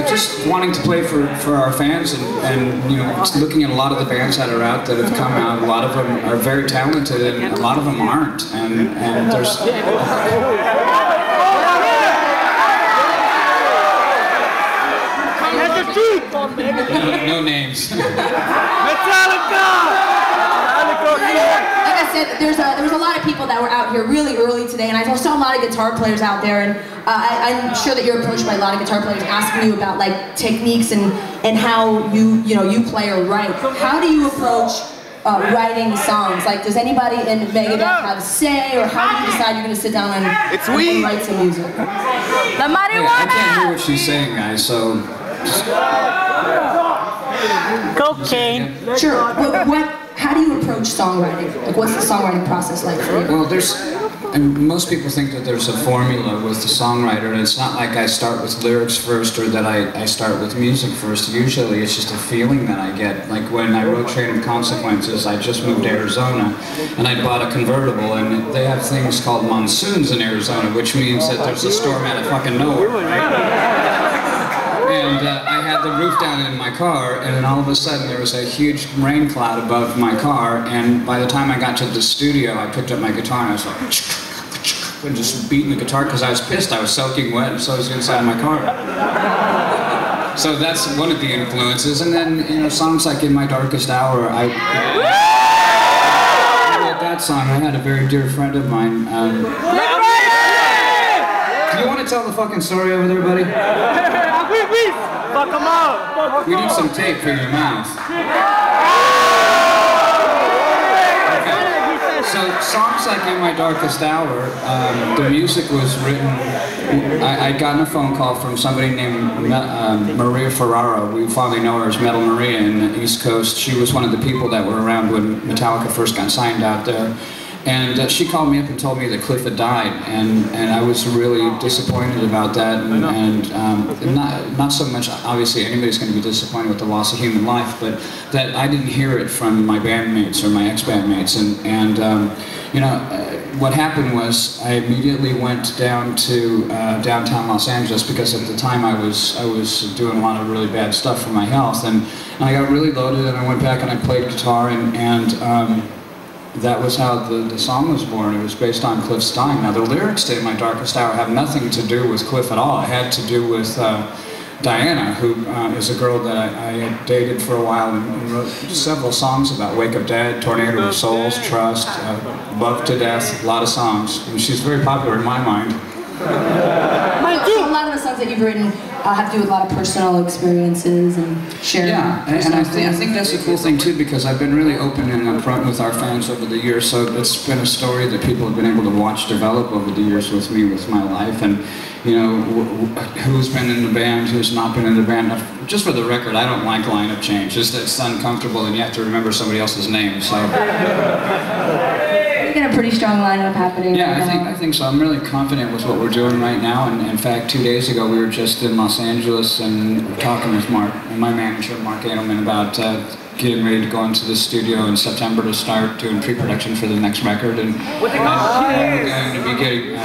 just wanting to play for our fans, and you know, just looking at a lot of the bands that are out that have come out. A lot of them are very talented, and a lot of them aren't. And there's. No names. Metallica! Like I said, there was a lot of people that were out here really early today, and I saw a lot of guitar players out there, and I'm sure that you're approached by a lot of guitar players asking you about like techniques and how you play or write. How do you approach writing songs? Like, does anybody in Megadeth have a say, or how do you decide you're going to sit down and write some music? The marijuana! I can't hear what she's saying, guys, so... Cocaine. Sure. How do you approach songwriting? Like, what's the songwriting process like for you? Well, most people think that there's a formula with the songwriter, and it's not like I start with lyrics first or that I start with music first. Usually it's just a feeling that I get. Like when I wrote Chain of Consequences, I just moved to Arizona, and I bought a convertible, and they have things called monsoons in Arizona, which means that there's a storm out of fucking nowhere, right? And I had the roof down in my car, and then all of a sudden there was a huge rain cloud above my car, and by the time I got to the studio, I picked up my guitar and I was like, and just beating the guitar because I was pissed. I was soaking wet, and so I was inside my car. So that's one of the influences, and then, you know, songs like In My Darkest Hour, I wrote that song. I had a very dear friend of mine. Do you want to tell the fucking story over there, buddy? Fuck them out! We need some tape for your mouth. Okay. So songs like In My Darkest Hour, the music was written. I'd gotten a phone call from somebody named Maria Ferrara. We finally know her as Metal Maria in the East Coast. She was one of the people that were around when Metallica first got signed out there. And she called me up and told me that Cliff had died, and I was really disappointed about that, and not so much, obviously anybody's going to be disappointed with the loss of human life, but that I didn't hear it from my bandmates or my ex-bandmates, and you know, what happened was I immediately went down to downtown Los Angeles, because at the time I was doing a lot of really bad stuff for my health, and I got really loaded, and I went back and I played guitar, and that was how the song was born. It was based on Cliff's dying. Now, the lyrics to In My Darkest Hour have nothing to do with Cliff at all. It had to do with Diana, who is a girl that I had dated for a while, and wrote several songs about. Wake Up Dead, Tornado of Souls, Trust, Love to Death, a lot of songs. And she's very popular in my mind. A lot of the songs that you've written have to do with a lot of personal experiences and sharing. Yeah, and I think that's a cool thing too, because I've been really open and upfront with our fans over the years, so it's been a story that people have been able to watch develop over the years with me, with my life, and you know, who's been in the band, who's not been in the band. Just for the record, I don't like lineup change. It's uncomfortable, and you have to remember somebody else's name, so. You got a pretty strong lineup happening. Yeah, right I think so. I'm really confident with what we're doing right now, and in fact, 2 days ago we were just in Los Angeles and talking with Mark, and my manager, Mark Adelman, about getting ready to go into the studio in September to start doing pre-production for the next record, and we're going to be getting,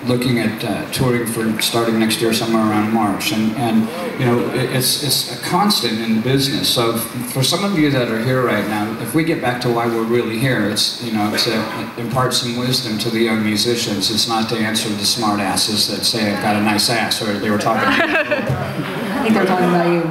looking at touring for starting next year somewhere around March, and you know, it's a constant in business. So for some of you that are here right now, if we get back to why we're really here, it's, you know, to impart some wisdom to the young musicians. It's not to answer the smart asses that say I've got a nice ass, or they were talking. I think they're talking about you.